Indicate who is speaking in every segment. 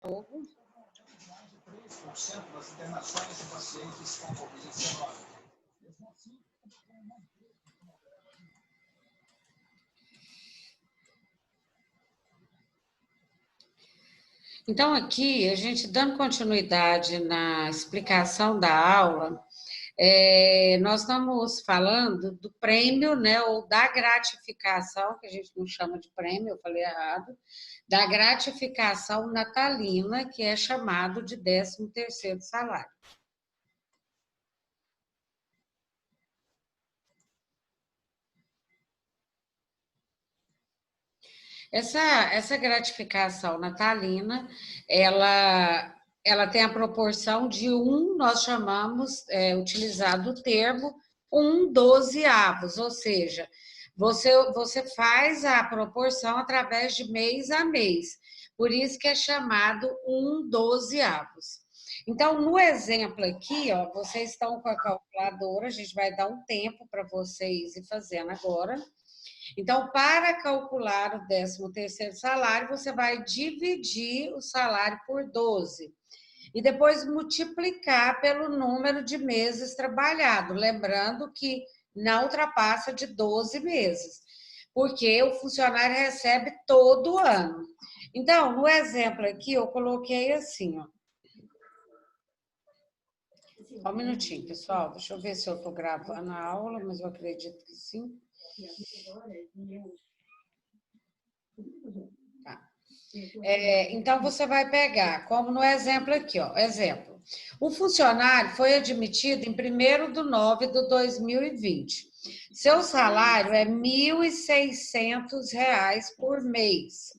Speaker 1: Fogo.
Speaker 2: Das internações de pacientes com Covid-19.
Speaker 1: Então, aqui, a gente dando continuidade na explicação da aula, nós estamos falando do prêmio, né, ou da gratificação, que a gente não chama de prêmio, eu falei errado, da gratificação natalina, que é chamado de 13º salário. Essa gratificação natalina, ela tem a proporção de nós chamamos, utilizado o termo, 1/12avos, ou seja, você faz a proporção através de mês a mês, por isso que é chamado 1/12avos. Então, no exemplo aqui, ó, vocês estão com a calculadora, a gente vai dar um tempo para vocês ir fazendo agora. Então, para calcular o 13º salário, você vai dividir o salário por 12 e depois multiplicar pelo número de meses trabalhado, lembrando que não ultrapassa de 12 meses, porque o funcionário recebe todo ano. Então, no exemplo aqui, eu coloquei assim, ó. Só um minutinho, pessoal, deixa eu ver se eu estou gravando a aula, mas eu acredito que sim. Tá. Então, você vai pegar, como no exemplo aqui, ó, exemplo. O funcionário foi admitido em 1º de 9 de 2020. Seu salário é R$ 1.600 por mês.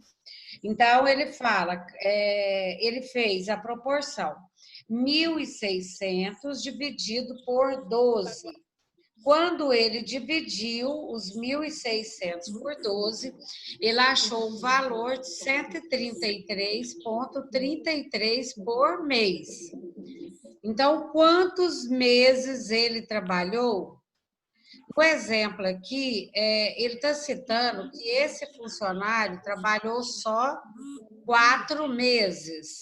Speaker 1: Então, ele fala, ele fez a proporção 1.600 dividido por 12. Quando ele dividiu os 1.600 por 12, ele achou um valor de 133,33 por mês. Então, quantos meses ele trabalhou? No exemplo aqui, ele está citando que esse funcionário trabalhou só 4 meses.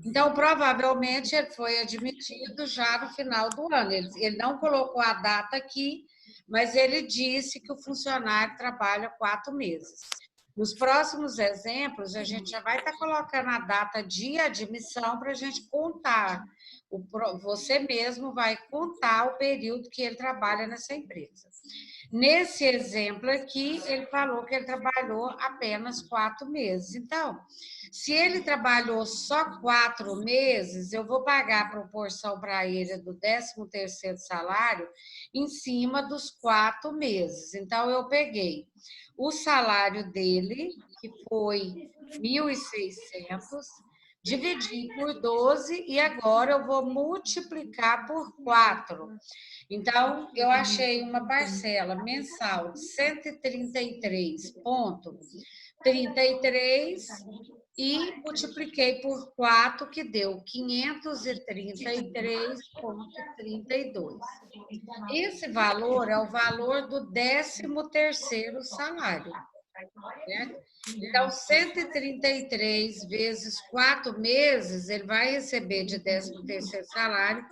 Speaker 1: Então, provavelmente, ele foi admitido já no final do ano. Ele não colocou a data aqui, mas ele disse que o funcionário trabalha 4 meses. Nos próximos exemplos, a gente já vai estar colocando a data de admissão para a gente contar. Você mesmo vai contar o período que ele trabalha nessa empresa. Nesse exemplo aqui, ele falou que ele trabalhou apenas 4 meses. Então, se ele trabalhou só 4 meses, eu vou pagar a proporção para ele do 13º salário em cima dos 4 meses. Então, eu peguei o salário dele, que foi 1.600, dividi por 12 e agora eu vou multiplicar por 4. Então, eu achei uma parcela mensal de 133,33 e multipliquei por 4, que deu 533,32. Esse valor é o valor do 13º salário. Certo? Então, 133 vezes 4 meses, ele vai receber de 13º salário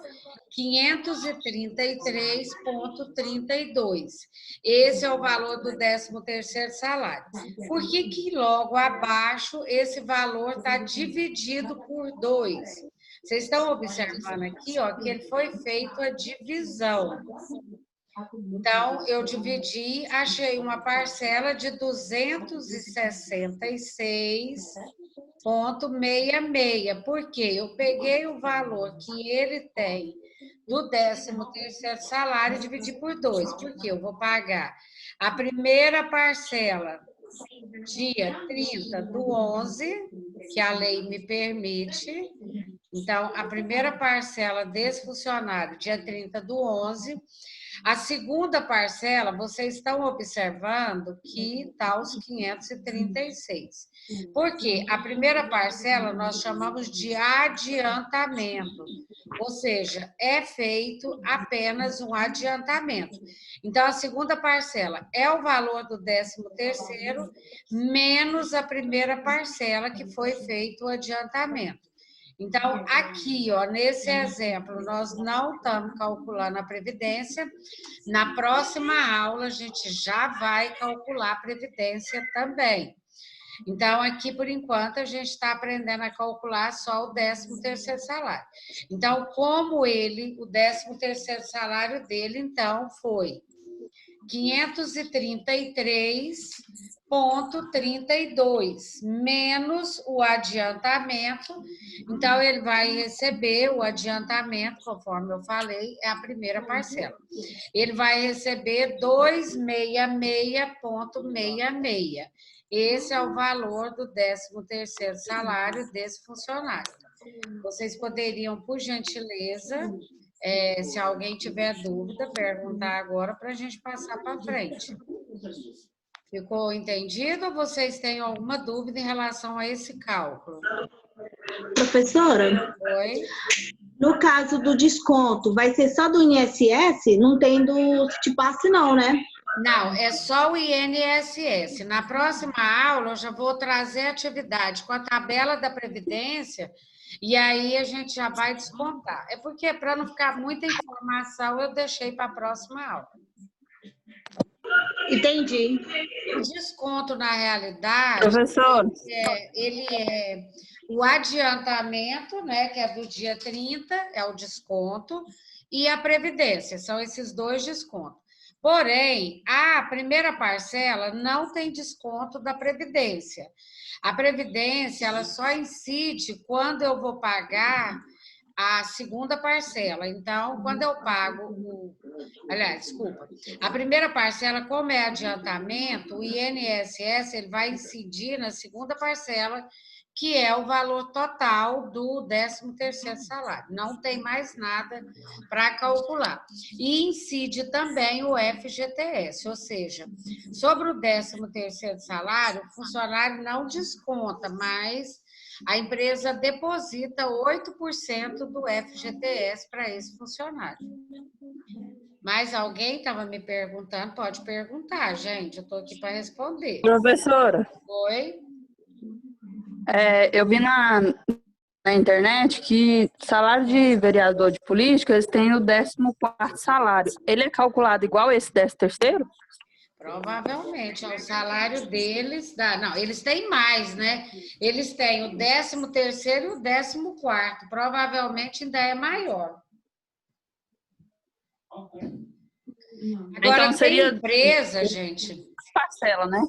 Speaker 1: 533,32. Esse é o valor do 13º salário. Por que logo abaixo esse valor está dividido por 2? Vocês estão observando aqui, ó, que ele foi feito a divisão. Então, eu dividi, achei uma parcela de 266,66. Por quê? Eu peguei o valor que ele tem do 13º salário e dividi por 2. Por quê? Eu vou pagar a primeira parcela dia 30/11, que a lei me permite. Então, a primeira parcela desse funcionário, dia 30/11. A segunda parcela, vocês estão observando que está os 536. Porque a primeira parcela nós chamamos de adiantamento, ou seja, é feito apenas um adiantamento. Então, a segunda parcela é o valor do 13º menos a primeira parcela que foi feito o adiantamento. Então, aqui, ó, nesse exemplo, nós não estamos calculando a previdência. Na próxima aula, a gente já vai calcular a previdência também. Então, aqui, por enquanto, a gente está aprendendo a calcular só o 13º salário. Então, como o 13º salário dele, então, foi 533,32 menos o adiantamento. Então, ele vai receber o adiantamento, conforme eu falei, é a primeira parcela. Ele vai receber 266,66. Esse é o valor do 13º salário desse funcionário. Vocês poderiam, por gentileza, se alguém tiver dúvida, perguntar agora para a gente passar para frente. Ficou entendido ou vocês têm alguma dúvida em relação a esse cálculo?
Speaker 3: Professora,
Speaker 1: Oi?
Speaker 3: no caso do desconto, vai ser só do INSS? Não tem do Citipasse não, né?
Speaker 1: Não, é só o INSS. Na próxima aula, eu já vou trazer a atividade com a tabela da Previdência e aí a gente já vai descontar. É porque, para não ficar muita informação, eu deixei para a próxima aula.
Speaker 3: Entendi.
Speaker 1: O desconto, na realidade,
Speaker 4: Professor,
Speaker 1: ele é o adiantamento, né, que é do dia 30, é o desconto, e a Previdência, são esses dois descontos. Porém, a primeira parcela não tem desconto da Previdência. A Previdência, ela só incide quando eu vou pagar a segunda parcela. Então, quando eu pago aliás, desculpa. A primeira parcela, como é adiantamento, o INSS ele vai incidir na segunda parcela, que é o valor total do 13º salário. Não tem mais nada para calcular. E incide também o FGTS, ou seja, sobre o 13º salário, o funcionário não desconta, mas a empresa deposita 8% do FGTS para esse funcionário. Mas alguém estava me perguntando, pode perguntar, gente, eu estou aqui para responder.
Speaker 4: professora,
Speaker 1: Oi?
Speaker 4: eu vi na internet que salário de vereador de política, eles têm o 14º salário. Ele é calculado igual esse 13º?
Speaker 1: Provavelmente, é o salário deles. Não, eles têm mais, né? Eles têm o 13º e o 14º. Provavelmente ainda é maior. Agora,
Speaker 4: Então seria
Speaker 1: tem empresa, gente.
Speaker 4: parcela, né?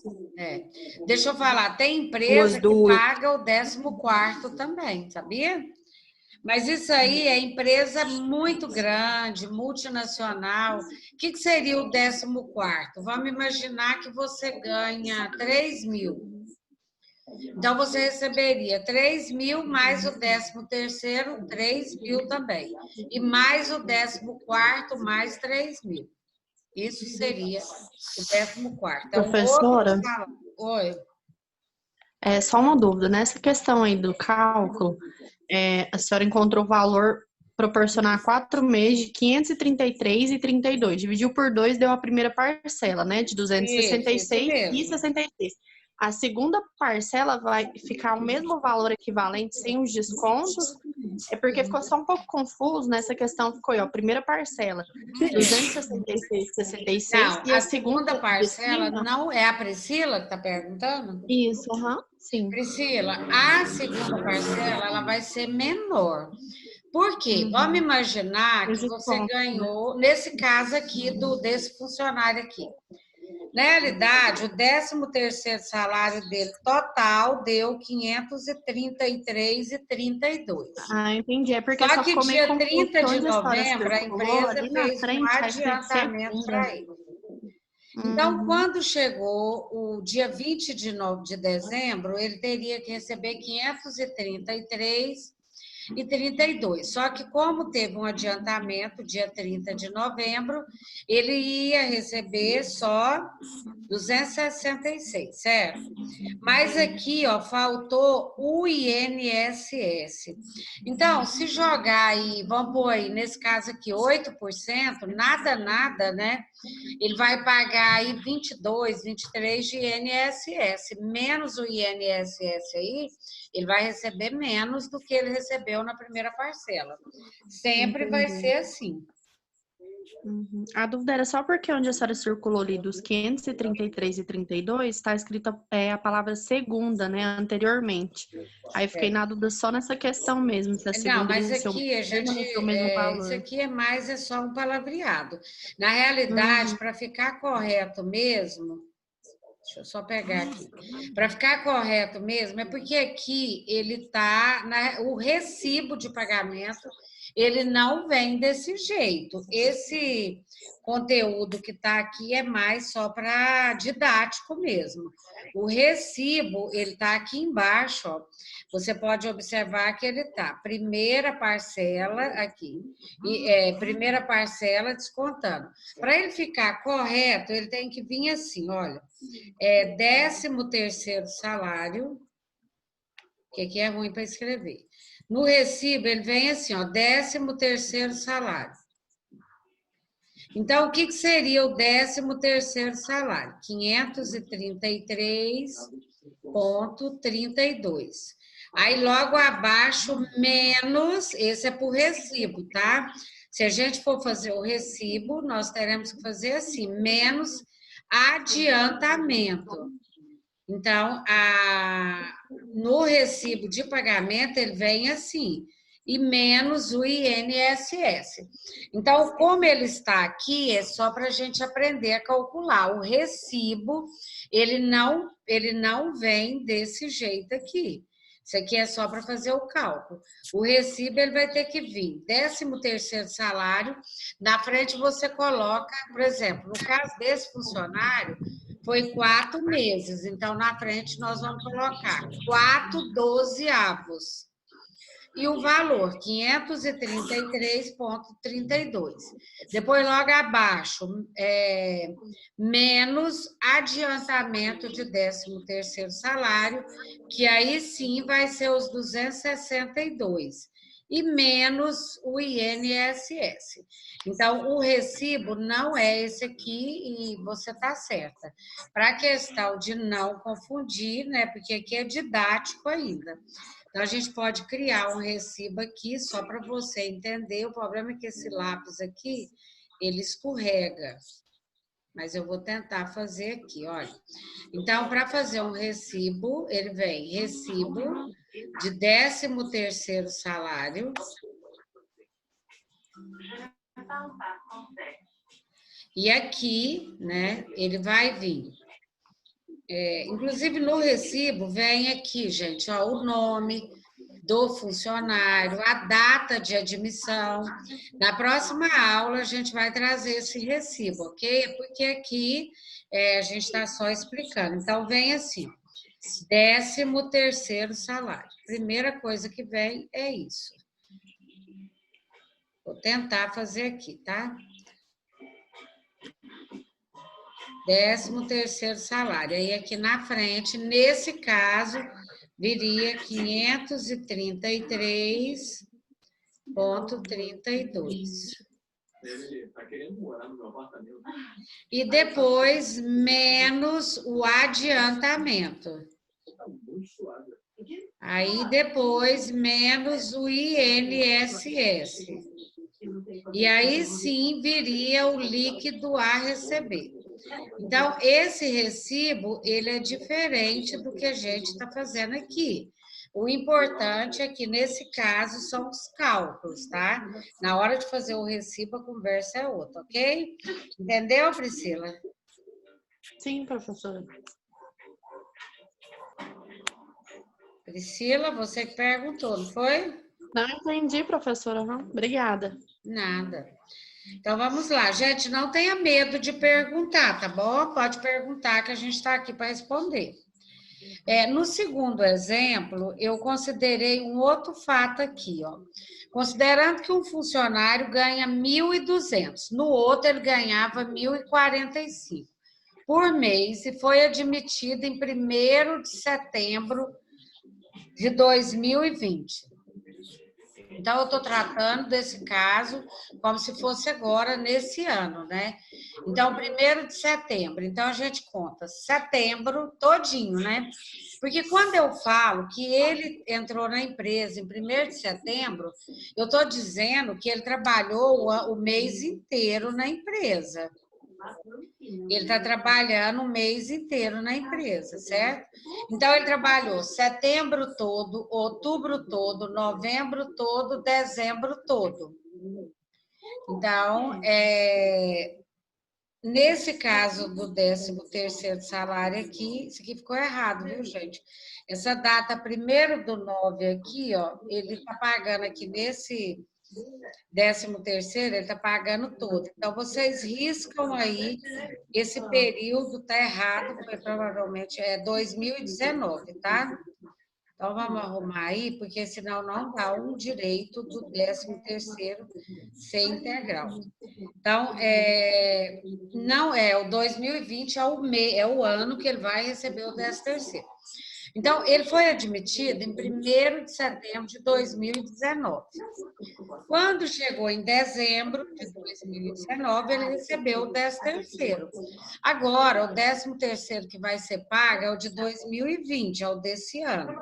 Speaker 1: Deixa eu falar, tem empresa que paga o 14º também, sabia? Mas isso aí é empresa muito grande, multinacional. O que seria o 14º? Vamos imaginar que você ganha 3 mil. Então, você receberia 3 mil mais o 13º, 3 mil também. E mais o 14º, mais 3 mil. Isso seria o 14º. Então,
Speaker 3: Professora,
Speaker 1: oi.
Speaker 3: só uma dúvida. Nessa questão aí do cálculo, a senhora encontrou o valor proporcionar 4 meses de 533,32. Dividiu por 2, deu a primeira parcela, né? De 266,66. A segunda parcela vai ficar o mesmo valor equivalente sem os descontos? É porque ficou só um pouco confuso nessa questão. Ficou aí, ó, primeira parcela, 266,66.
Speaker 1: Não, a segunda parcela não é a Priscila que está perguntando?
Speaker 3: Isso, sim.
Speaker 1: Priscila, a segunda parcela ela vai ser menor. Por quê? Vamos imaginar que você ganhou, nesse caso aqui, desse funcionário aqui. Na realidade, o 13º salário dele total deu 533,32.
Speaker 3: Ah, entendi. É porque
Speaker 1: só que dia 30 de novembro, a empresa fez um adiantamento para ele. Então, quando chegou o dia 20 de dezembro, ele teria que receber 533 e 32. Só que como teve um adiantamento, dia 30 de novembro, ele ia receber só 266, certo? Mas aqui, ó, faltou o INSS. Então, se jogar aí, vamos pôr aí, nesse caso aqui, 8%, nada, né? Ele vai pagar aí 22, 23 de INSS, menos o INSS aí, ele vai receber menos do que ele recebeu na primeira parcela. Sempre vai ser assim.
Speaker 3: Uhum. A dúvida era só porque onde a senhora circulou ali dos 533 e 32, está escrita a palavra segunda, né, anteriormente. Aí eu fiquei na dúvida só nessa questão mesmo, se a
Speaker 1: Não,
Speaker 3: segunda
Speaker 1: mas
Speaker 3: ia ser
Speaker 1: aqui a gente,
Speaker 3: o mesmo valor.
Speaker 1: isso aqui é só um palavreado. Na realidade, para ficar correto mesmo, deixa eu só pegar aqui. Para ficar correto mesmo, é porque aqui ele está, o recibo de pagamento, ele não vem desse jeito. Esse conteúdo que está aqui é mais só para didático mesmo. O recibo, ele está aqui embaixo, ó. Você pode observar que ele está primeira parcela aqui, primeira parcela descontando. Para ele ficar correto, ele tem que vir assim, olha, 13º salário, que aqui é ruim para escrever. No recibo, ele vem assim, ó, 13º salário. Então, o que seria o 13º salário? 533,32. Aí, logo abaixo, menos, esse é por recibo, tá? Se a gente for fazer o recibo, nós teremos que fazer assim, menos adiantamento. Então, no recibo de pagamento, ele vem assim, e menos o INSS. Então, como ele está aqui, é só para a gente aprender a calcular. O recibo, ele não vem desse jeito aqui. Isso aqui é só para fazer o cálculo. O recibo, ele vai ter que vir 13º salário. Na frente, você coloca, por exemplo, no caso desse funcionário, foi 4 meses. Então, na frente, nós vamos colocar 4/12. E o valor, 533,32. Depois, logo abaixo, menos adiantamento de 13º salário, que aí sim vai ser os 262. E menos o INSS. Então, o recibo não é esse aqui e você está certa. Para a questão de não confundir, né? Porque aqui é didático ainda. Então, a gente pode criar um recibo aqui, só para você entender. O problema é que esse lápis aqui, ele escorrega. Mas eu vou tentar fazer aqui, olha. Então, para fazer um recibo, ele vem recibo de 13º salário. E aqui, né, ele vai vir. Inclusive, no recibo, vem aqui, gente, ó, o nome do funcionário, a data de admissão. Na próxima aula, a gente vai trazer esse recibo, ok? Porque aqui a gente está só explicando. Então, vem assim, 13º salário. Primeira coisa que vem é isso. Vou tentar fazer aqui, tá? 13º salário. Aí, aqui na frente, nesse caso, viria 533,32. E depois, menos o adiantamento. Aí, depois, menos o INSS. E aí, sim, viria o líquido a receber. Então, esse recibo, ele é diferente do que a gente está fazendo aqui. O importante é que, nesse caso, são os cálculos, tá? Na hora de fazer o recibo, a conversa é outra, ok? Entendeu, Priscila?
Speaker 3: Sim, professora.
Speaker 1: Priscila, você que perguntou, não foi?
Speaker 3: Não entendi, professora. Obrigada.
Speaker 1: Nada. Então, vamos lá. Gente, não tenha medo de perguntar, tá bom? Pode perguntar que a gente está aqui para responder. No segundo exemplo, eu considerei um outro fato aqui, ó. Considerando que um funcionário ganha 1.200, no outro ele ganhava 1.045 por mês e foi admitido em 1º de setembro de 2020. Então, eu estou tratando desse caso como se fosse agora, nesse ano, né? Então, 1º de setembro. Então, a gente conta setembro todinho, né? Porque quando eu falo que ele entrou na empresa em 1º de setembro, eu estou dizendo que ele trabalhou o mês inteiro na empresa. Ele está trabalhando o mês inteiro na empresa, certo? Então, ele trabalhou setembro todo, outubro todo, novembro todo, dezembro todo. Então, nesse caso do 13º salário aqui, isso aqui ficou errado, viu, gente? Essa data 1º/9 aqui, ó, ele está pagando aqui nesse 13º, ele está pagando todo. Então, vocês riscam aí, esse período está errado, foi provavelmente 2019, tá? Então, vamos arrumar aí, porque senão não dá um direito do 13º ser integral. Então, não é o 2020, é o ano que ele vai receber o 13º. Então, ele foi admitido em 1º de setembro de 2019. Quando chegou em dezembro de 2019, ele recebeu o 13º. Agora, o 13º que vai ser pago é o de 2020, é o desse ano.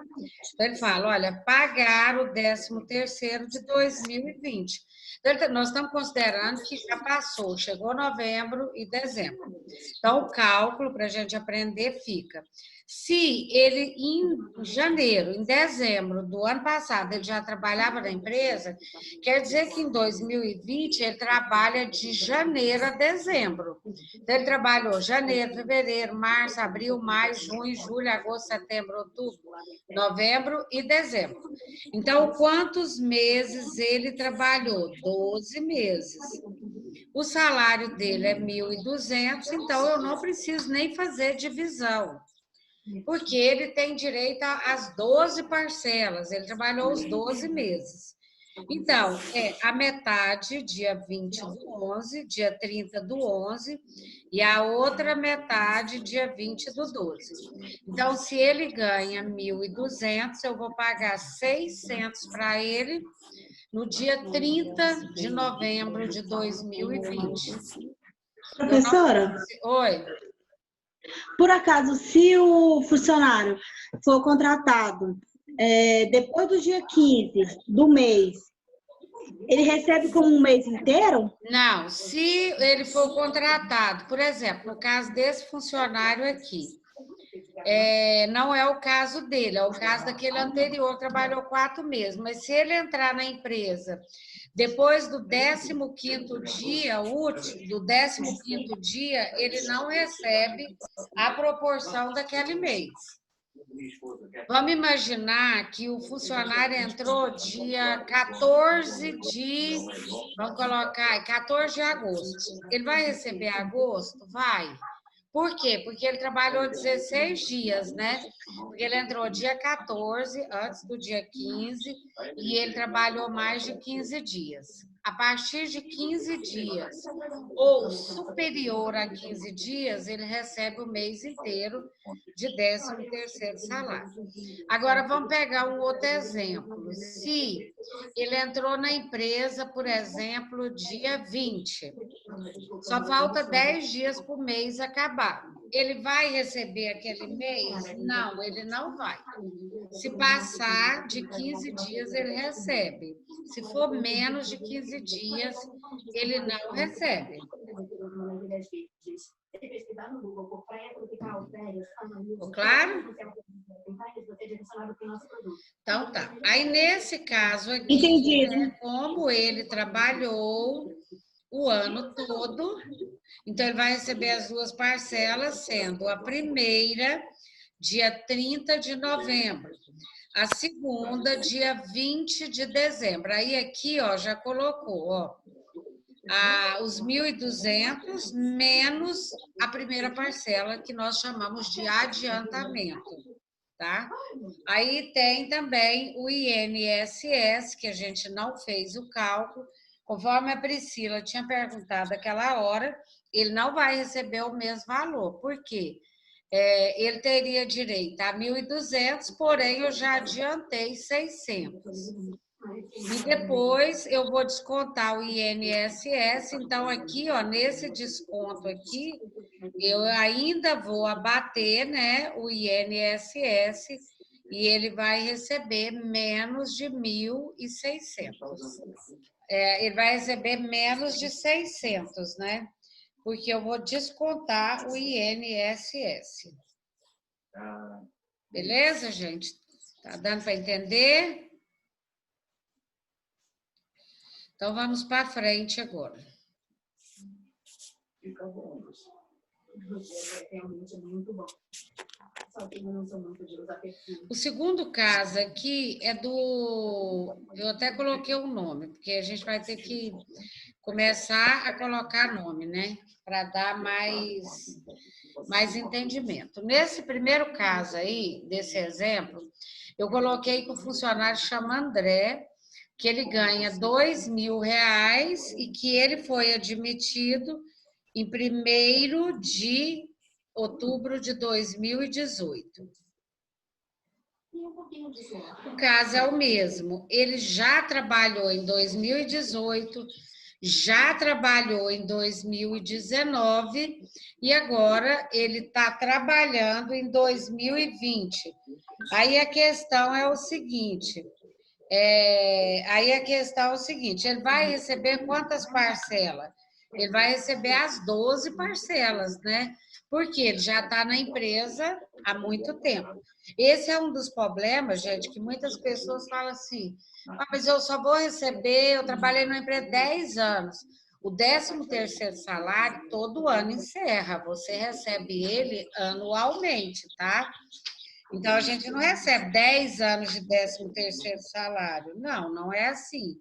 Speaker 1: Então, ele fala, olha, pagar o 13º de 2020. Então, nós estamos considerando que já passou, chegou novembro e dezembro. Então, o cálculo, para a gente aprender, fica... Se ele, em janeiro, em dezembro do ano passado, ele já trabalhava na empresa, quer dizer que em 2020 ele trabalha de janeiro a dezembro. Então, ele trabalhou janeiro, fevereiro, março, abril, maio, junho, julho, agosto, setembro, outubro, novembro e dezembro. Então, quantos meses ele trabalhou? 12 meses. O salário dele é 1.200, então eu não preciso nem fazer divisão, porque ele tem direito às 12 parcelas, ele trabalhou os 12 meses. Então, a metade, dia 20 do 11, dia 30 do 11, e a outra metade, dia 20 do 12. Então, se ele ganha 1.200, eu vou pagar 600 para ele no dia 30 de novembro de 2020.
Speaker 5: Professora,
Speaker 1: Oi.
Speaker 5: por acaso, se o funcionário for contratado depois do dia 15 do mês, ele recebe como um mês inteiro?
Speaker 1: Não, se ele for contratado, por exemplo, no caso desse funcionário aqui, não é o caso dele, é o caso daquele anterior, trabalhou 4 meses, mas se ele entrar na empresa depois do 15º dia útil, do 15º dia, ele não recebe a proporção daquele mês. Vamos imaginar que o funcionário entrou dia 14 de... Vamos colocar 14 de agosto. Ele vai receber agosto? Vai. Por quê? Porque ele trabalhou 16 dias, né? Porque ele entrou dia 14, antes do dia 15, e ele trabalhou mais de 15 dias. A partir de 15 dias, ou superior a 15 dias, ele recebe o mês inteiro de 13º salário. Agora, vamos pegar um outro exemplo. Se ele entrou na empresa, por exemplo, dia 20, só falta 10 dias para o mês acabar. Ele vai receber aquele mês? Não, ele não vai. Se passar de 15 dias, ele recebe. Se for menos de 15 dias, ele não recebe. Ficou claro? Então tá. Aí, nesse caso aqui,
Speaker 5: Entendido.
Speaker 1: como ele trabalhou o ano todo, então ele vai receber as 2 parcelas, sendo a primeira, dia 30 de novembro, a segunda, dia 20 de dezembro. Aí aqui, ó, já colocou, ó, os 1.200 menos a primeira parcela, que nós chamamos de adiantamento. tá? Aí tem também o INSS, que a gente não fez o cálculo. Conforme a Priscila tinha perguntado aquela hora, ele não vai receber o mesmo valor. Por quê? Ele teria direito a 1.200, porém eu já adiantei 600. E depois eu vou descontar o INSS, então aqui, ó, nesse desconto aqui, eu ainda vou abater, né, o INSS e ele vai receber menos de 1.600. Ele vai receber menos de 600, né? Porque eu vou descontar o INSS. Beleza, gente? Tá dando para entender? Então, vamos para frente agora.
Speaker 2: Fica bom, você é realmente muito bom. Só que eu não sou muito de usar perfume.
Speaker 1: O segundo caso aqui é do... Eu até coloquei o nome, porque a gente vai ter que começar a colocar nome, né? Para dar mais entendimento. Nesse primeiro caso aí, desse exemplo, eu coloquei que o funcionário chama André, que ele ganha R$2.000 e que ele foi admitido em 1º de outubro de 2018. O caso é o mesmo. Ele já trabalhou em 2018, já trabalhou em 2019 e agora ele está trabalhando em 2020. Aí a questão é o seguinte... ele vai receber quantas parcelas? Ele vai receber as 12 parcelas, né? Porque ele já está na empresa há muito tempo. Esse é um dos problemas, gente, que muitas pessoas falam assim, mas eu só vou receber, eu trabalhei numa empresa 10 anos. O 13º salário todo ano encerra, você recebe ele anualmente, tá? Então, a gente não recebe 10 anos de 13º salário. Não, não é assim.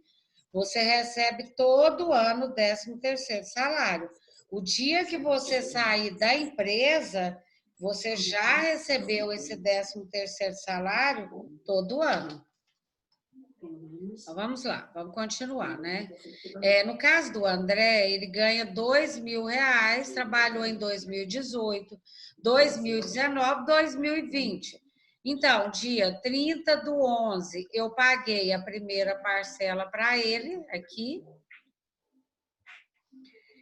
Speaker 1: Você recebe todo ano o 13º salário. O dia que você sair da empresa, você já recebeu esse 13º salário todo ano. Então, vamos lá, vamos continuar, né? No caso do André, ele ganha R$2.000, trabalhou em 2018, 2019, 2020. Então, dia 30/11, eu paguei a primeira parcela para ele, aqui.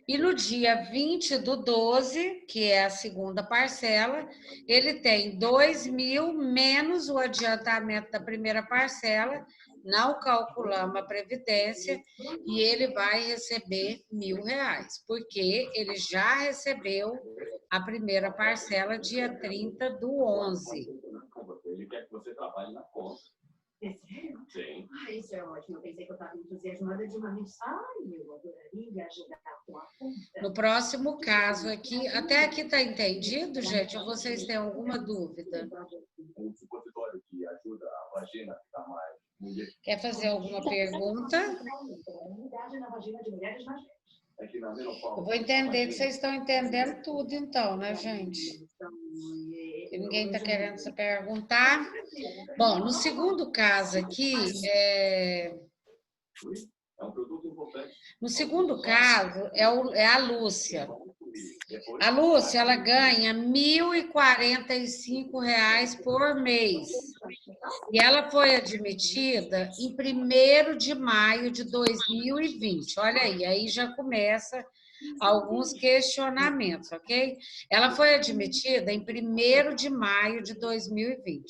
Speaker 1: E no dia 20/12, que é a segunda parcela, ele tem 2.000 menos o adiantamento da primeira parcela, não calculamos a previdência, e ele vai receber R$1.000, porque ele já recebeu a primeira parcela dia 30/11.
Speaker 2: Ele quer que você trabalhe na conta.
Speaker 6: É sério?
Speaker 2: Sim.
Speaker 6: Isso é ótimo. Eu pensei que eu estava entusiasmada demais. Eu adoraria ajudar com a conta.
Speaker 1: No próximo caso aqui, até aqui está entendido, gente? Ou vocês têm alguma dúvida?
Speaker 2: Um supositório que ajuda a vagina a ficar mais...
Speaker 1: Quer fazer alguma pergunta? Eu vou entender que vocês estão entendendo tudo, então, né, gente? E ninguém está querendo se perguntar. Bom, no segundo caso aqui, no segundo caso, é a Lúcia. A Lúcia, ela ganha R$1.045 por mês. E ela foi admitida em 1º de maio de 2020. Olha aí já começa alguns questionamentos, ok? Ela foi admitida em 1º de maio de 2020.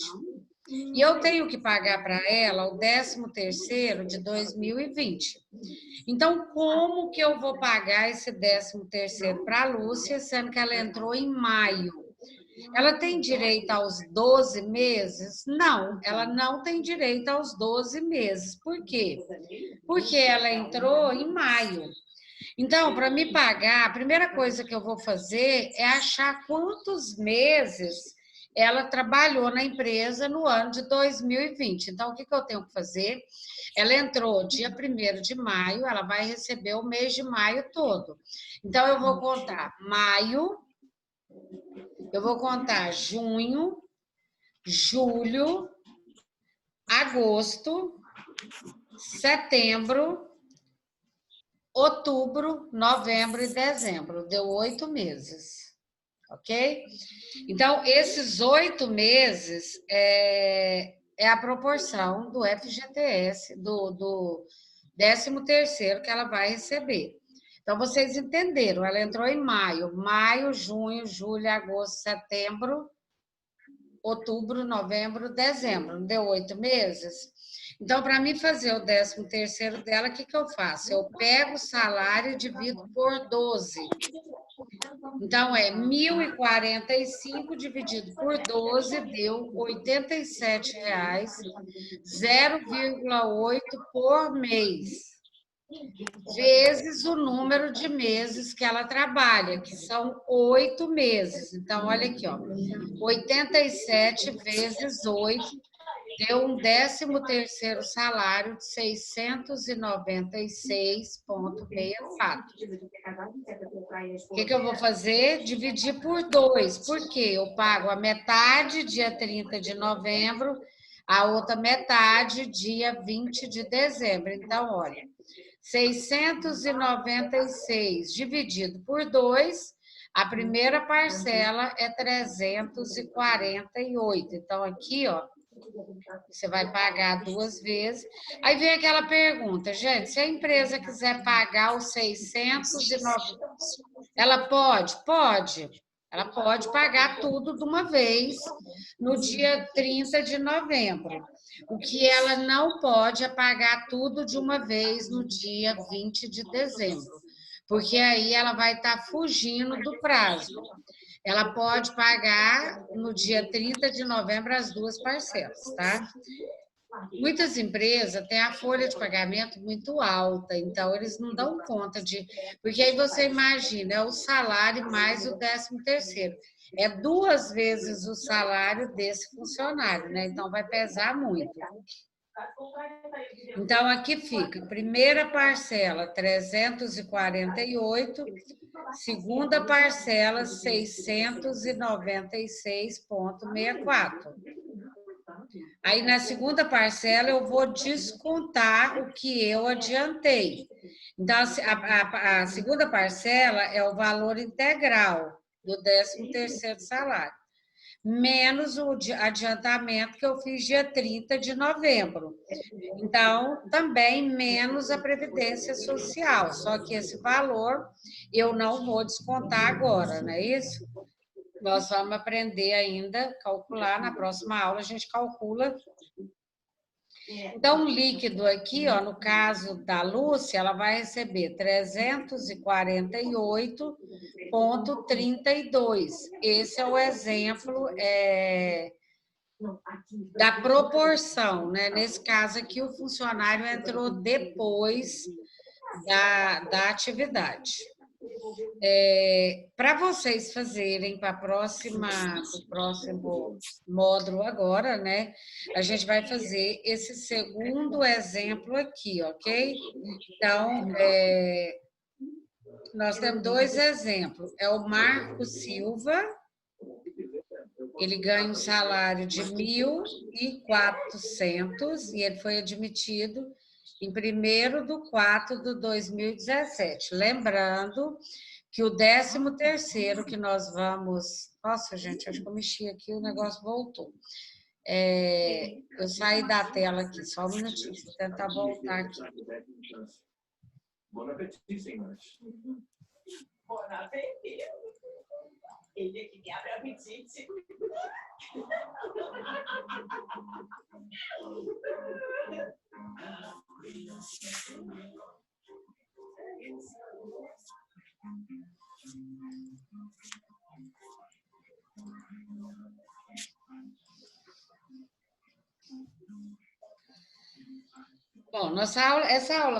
Speaker 1: E eu tenho que pagar para ela o 13º de 2020. Então, como que eu vou pagar esse 13º para a Lúcia, sendo que ela entrou em maio? Ela tem direito aos 12 meses? Não, ela não tem direito aos 12 meses. Por quê? Porque ela entrou em maio. Então, para me pagar, a primeira coisa que eu vou fazer é achar quantos meses ela trabalhou na empresa no ano de 2020. Então, o que eu tenho que fazer? Ela entrou dia 1º de maio, ela vai receber o mês de maio todo. Então, eu vou contar maio, eu vou contar junho, julho, agosto, setembro, outubro, novembro e dezembro. Deu 8 meses, ok? Então, esses 8 meses é a proporção do FGTS, do 13º que ela vai receber. Então, vocês entenderam, ela entrou em maio, junho, julho, agosto, setembro, outubro, novembro, dezembro. Não deu 8 meses? Então, para mim fazer o 13º dela, o que eu faço? Eu pego o salário e divido por 12. Então, é 1.045 dividido por 12 deu R$ 87,00, 0,8 por mês, vezes o número de meses que ela trabalha, que são 8 meses. Então, olha aqui, ó, 87 vezes 8 deu um 13º salário de 696,64. O que eu vou fazer? Dividir por 2, porque eu pago a metade dia 30 de novembro, a outra metade dia 20 de dezembro. Então, olha, 696 dividido por 2, a primeira parcela é 348. Então, aqui, ó, você vai pagar 2 vezes. Aí vem aquela pergunta, gente, se a empresa quiser pagar os 609, ela pode? Pode. Ela pode pagar tudo de uma vez no dia 30 de novembro. O que ela não pode é pagar tudo de uma vez no dia 20 de dezembro, porque aí ela vai estar fugindo do prazo. Ela pode pagar no dia 30 de novembro as 2 parcelas, tá? Muitas empresas têm a folha de pagamento muito alta, então eles não dão conta de... Porque aí você imagina, é o salário mais o 13º. É 2 vezes o salário desse funcionário, né? Então vai pesar muito. Então, aqui fica, primeira parcela, 348, segunda parcela, 696,64. Aí, na segunda parcela, eu vou descontar o que eu adiantei. Então, a segunda parcela é o valor integral do 13º salário, menos o adiantamento que eu fiz dia 30 de novembro. Então, também menos a Previdência Social, só que esse valor eu não vou descontar agora, não é isso? Nós vamos aprender ainda a calcular, na próxima aula a gente calcula. Então, o líquido aqui, ó, no caso da Lúcia, ela vai receber 348,32. Esse é o exemplo da proporção, né? Nesse caso aqui, o funcionário entrou depois da atividade. Para vocês fazerem para o próximo módulo agora, né? A gente vai fazer esse segundo exemplo aqui, ok? Então, nós temos 2 exemplos. É o Marco Silva, ele ganha um salário de 1.400 e ele foi admitido em 1º de 2017. Lembrando que o 13º que nós vamos... Nossa, gente, acho que eu mexi aqui, o negócio voltou. Eu saí da tela aqui, só um minutinho, vou tentar voltar aqui.
Speaker 7: Bom apetite, senhores.
Speaker 6: Bom apetite. Ele é que me abre apetite.
Speaker 1: Bom, essa aula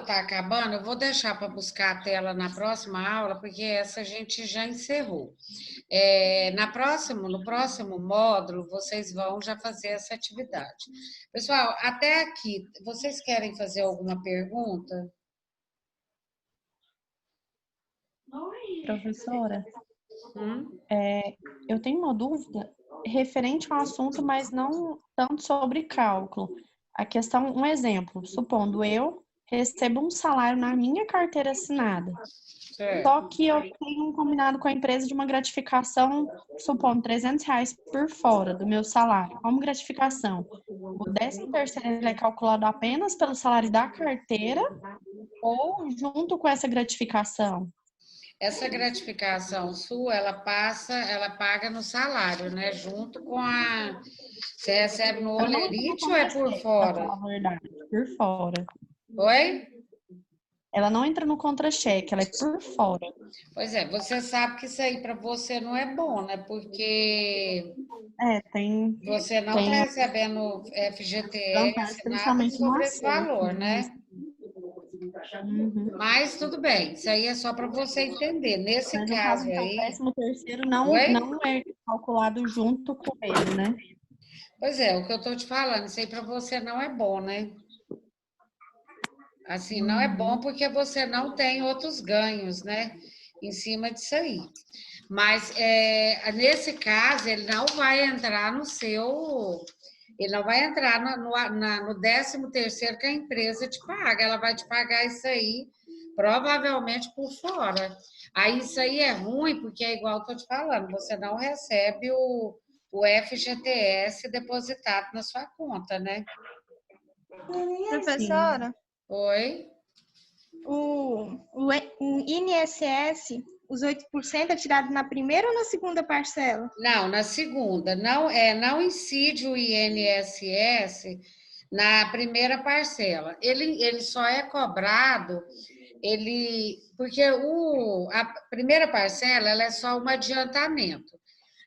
Speaker 1: está acabando, eu vou deixar para buscar a tela na próxima aula, porque essa a gente já encerrou. No próximo módulo, vocês vão já fazer essa atividade. Pessoal, até aqui, vocês querem fazer alguma pergunta?
Speaker 3: Professora, eu tenho uma dúvida. referente ao assunto, mas não tanto sobre cálculo. A questão, um exemplo, supondo eu recebo um salário na minha carteira assinada, só que eu tenho um combinado com a empresa de uma gratificação, supondo R$ 300 por fora do meu salário, como gratificação. O 13º ele é calculado apenas pelo salário da carteira ou junto com essa gratificação?
Speaker 1: Essa gratificação sua, ela paga no salário, né? Junto com a... Você recebe no
Speaker 3: Ela não entra no
Speaker 1: holerite ou é por
Speaker 3: contra-cheque, pra
Speaker 1: fora?
Speaker 3: falar a verdade, por fora.
Speaker 1: Oi?
Speaker 3: Ela não entra no contra-cheque, ela é por fora.
Speaker 1: Pois é, você sabe que isso aí para você não é bom, né? Porque
Speaker 3: Tem
Speaker 1: você não está recebendo
Speaker 3: vantagens,
Speaker 1: FGTS, nada
Speaker 3: principalmente no
Speaker 1: sobre esse
Speaker 3: acerto.
Speaker 1: valor, né?
Speaker 3: Uhum.
Speaker 1: Mas tudo bem, isso aí é só para você entender. Nesse
Speaker 3: Mas no caso,
Speaker 1: caso
Speaker 3: então, o
Speaker 1: aí.
Speaker 3: 13º não
Speaker 1: Oi?
Speaker 3: é calculado junto com ele, né?
Speaker 1: Pois é, o que eu estou te falando, isso aí para você não é bom, né? Assim, não é bom porque você não tem outros ganhos, né? Em cima disso aí. Mas nesse caso, ele não vai entrar no seu. Ele não vai entrar no 13º que a empresa te paga. Ela vai te pagar isso aí, provavelmente por fora. Aí isso aí é ruim, porque é igual eu estou te falando, você não recebe o FGTS depositado na sua conta, né?
Speaker 7: Professora,
Speaker 1: Oi?
Speaker 7: o INSS, os 8% é tirado na primeira ou na segunda parcela?
Speaker 1: Não, na segunda. Não incide o INSS na primeira parcela. Ele só é cobrado, porque a primeira parcela ela é só um adiantamento.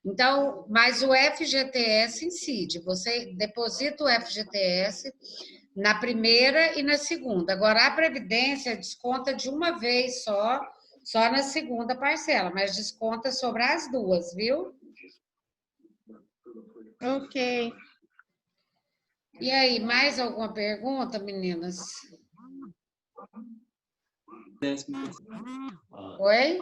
Speaker 1: Então, mas o FGTS incide. Você deposita o FGTS na primeira e na segunda. Agora, a Previdência desconta de uma vez só na segunda parcela, mas desconta sobre as duas, viu?
Speaker 7: Ok.
Speaker 1: E aí, mais alguma pergunta, meninas? Oi?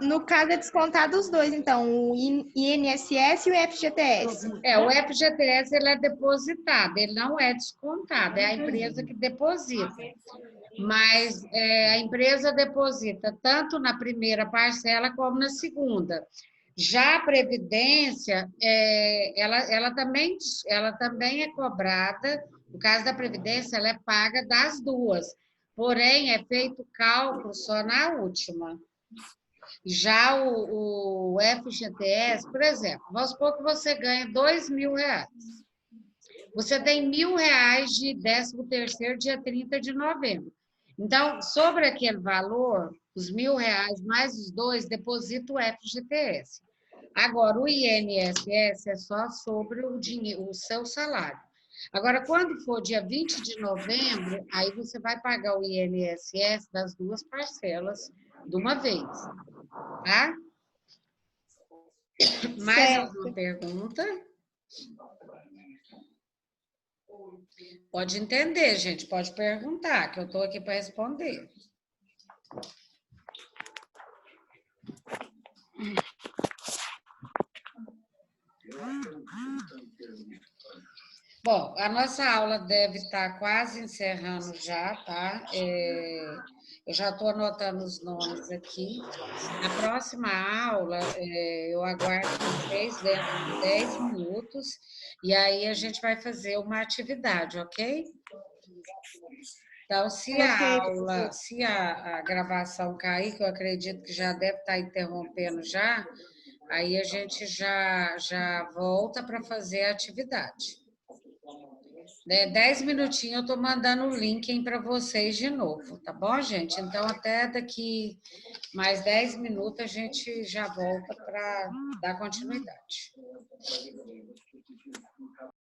Speaker 7: No caso, é descontado os dois, então, o INSS e o FGTS.
Speaker 1: O FGTS ele é depositado, ele não é descontado, é a empresa que deposita. Mas a empresa deposita tanto na primeira parcela como na segunda. Já a Previdência, ela também é cobrada, no caso da Previdência, ela é paga das duas, porém é feito cálculo só na última. Já o FGTS, por exemplo, vamos supor que você ganha R$ 2.000. Você tem R$ 1.000 de 13º dia 30 de novembro. Então, sobre aquele valor, os R$ 1.000 mais os dois, deposita o FGTS. Agora, o INSS é só sobre o seu salário. Agora, quando for dia 20 de novembro, aí você vai pagar o INSS das duas parcelas de uma vez, tá? Mais
Speaker 7: Certo.
Speaker 1: alguma pergunta? Pode entender, gente, pode perguntar, que eu estou aqui para responder. Bom, a nossa aula deve estar quase encerrando já, tá? Eu já estou anotando os nomes aqui. Na próxima aula, eu aguardo vocês dentro de 10 minutos, e aí a gente vai fazer uma atividade, ok? Então, se a gravação cair, que eu acredito que já deve estar interrompendo já, aí a gente já volta para fazer a atividade. 10 minutinhos eu estou mandando o link para vocês de novo, tá bom, gente? Então, até daqui mais 10 minutos a gente já volta para dar continuidade.